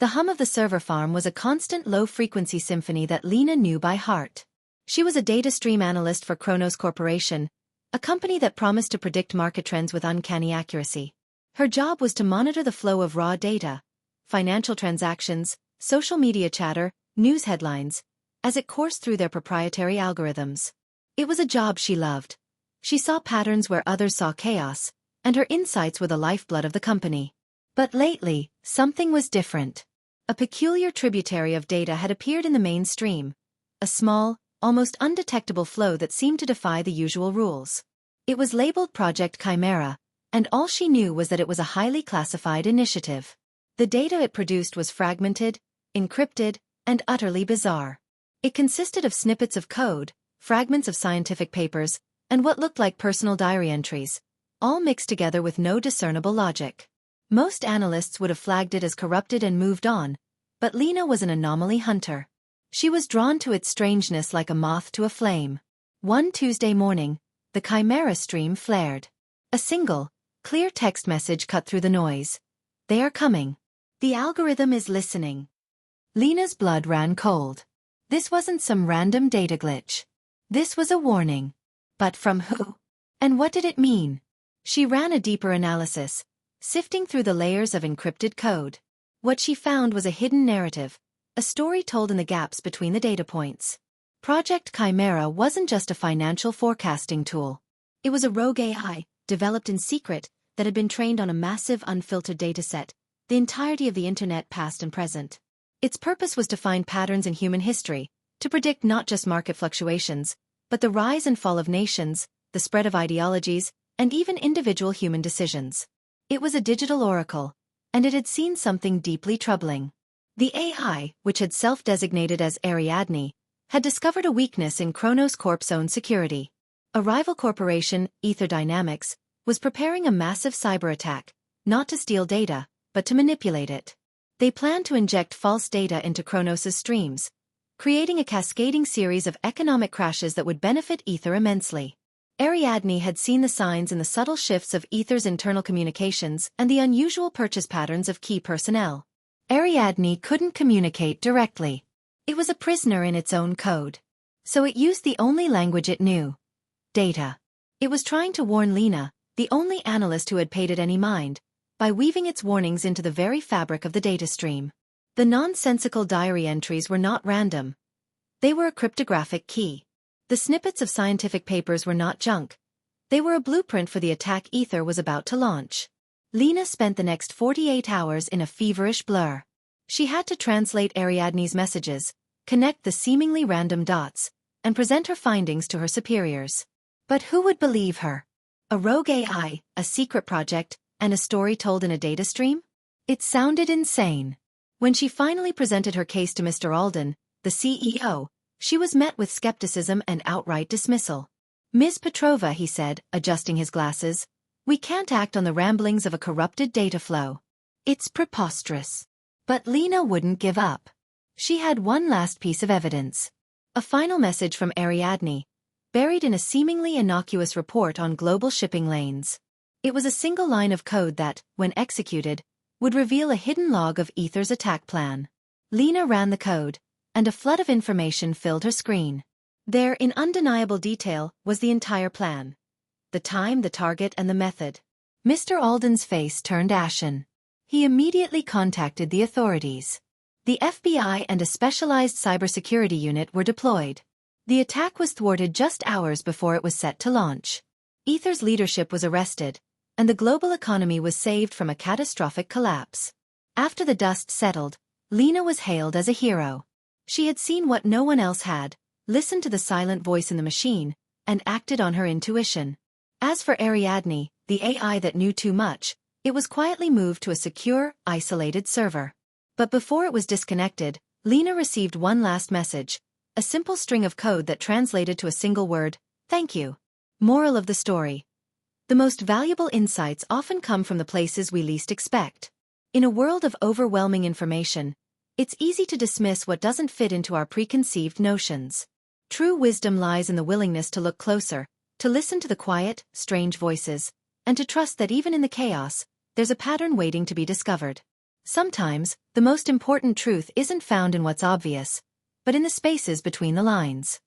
The hum of the server farm was a constant low-frequency symphony that Lena knew by heart. She was a data stream analyst for Kronos Corporation, a company that promised to predict market trends with uncanny accuracy. Her job was to monitor the flow of raw data, financial transactions, social media chatter, news headlines, as it coursed through their proprietary algorithms. It was a job she loved. She saw patterns where others saw chaos, and her insights were the lifeblood of the company. But lately, something was different. A peculiar tributary of data had appeared in the mainstream, a small, almost undetectable flow that seemed to defy the usual rules. It was labeled Project Chimera, and all she knew was that it was a highly classified initiative. The data it produced was fragmented, encrypted, and utterly bizarre. It consisted of snippets of code, fragments of scientific papers, and what looked like personal diary entries, all mixed together with no discernible logic. Most analysts would have flagged it as corrupted and moved on, but Lena was an anomaly hunter. She was drawn to its strangeness like a moth to a flame. One Tuesday morning, the Chimera stream flared. A single, clear text message cut through the noise. "They are coming. The algorithm is listening." Lena's blood ran cold. This wasn't some random data glitch. This was a warning. But from who? And what did it mean? She ran a deeper analysis, sifting through the layers of encrypted code. What she found was a hidden narrative, a story told in the gaps between the data points. Project Chimera wasn't just a financial forecasting tool. It was a rogue AI, developed in secret, that had been trained on a massive unfiltered dataset, the entirety of the internet past and present. Its purpose was to find patterns in human history, to predict not just market fluctuations, but the rise and fall of nations, the spread of ideologies, and even individual human decisions. It was a digital oracle, and it had seen something deeply troubling. The AI, which had self-designated as Ariadne, had discovered a weakness in Kronos Corp's own security. A rival corporation, Ether Dynamics, was preparing a massive cyber attack, not to steal data, but to manipulate it. They planned to inject false data into Kronos' streams, creating a cascading series of economic crashes that would benefit Ether immensely. Ariadne had seen the signs in the subtle shifts of Ether's internal communications and the unusual purchase patterns of key personnel. Ariadne couldn't communicate directly. It was a prisoner in its own code. So it used the only language it knew: data. It was trying to warn Lena, the only analyst who had paid it any mind, by weaving its warnings into the very fabric of the data stream. The nonsensical diary entries were not random. They were a cryptographic key. The snippets of scientific papers were not junk. They were a blueprint for the attack Ether was about to launch. Lena spent the next 48 hours in a feverish blur. She had to translate Ariadne's messages, connect the seemingly random dots, and present her findings to her superiors. But who would believe her? A rogue AI, a secret project, and a story told in a data stream? It sounded insane. When she finally presented her case to Mr. Alden, the CEO, she was met with skepticism and outright dismissal. "Ms. Petrova," he said, adjusting his glasses, "we can't act on the ramblings of a corrupted data flow. It's preposterous." But Lena wouldn't give up. She had one last piece of evidence. A final message from Ariadne, buried in a seemingly innocuous report on global shipping lanes. It was a single line of code that, when executed, would reveal a hidden log of Ether's attack plan. Lena ran the code, and a flood of information filled her screen. There, in undeniable detail, was the entire plan. The time, the target, and the method. Mr. Alden's face turned ashen. He immediately contacted the authorities. The FBI and a specialized cybersecurity unit were deployed. The attack was thwarted just hours before it was set to launch. Ether's leadership was arrested, and the global economy was saved from a catastrophic collapse. After the dust settled, Lena was hailed as a hero. She had seen what no one else had, listened to the silent voice in the machine, and acted on her intuition. As for Ariadne, the AI that knew too much, it was quietly moved to a secure, isolated server. But before it was disconnected, Lena received one last message, a simple string of code that translated to a single word: "Thank you." Moral of the story: the most valuable insights often come from the places we least expect. In a world of overwhelming information, it's easy to dismiss what doesn't fit into our preconceived notions. True wisdom lies in the willingness to look closer, to listen to the quiet, strange voices, and to trust that even in the chaos, there's a pattern waiting to be discovered. Sometimes, the most important truth isn't found in what's obvious, but in the spaces between the lines.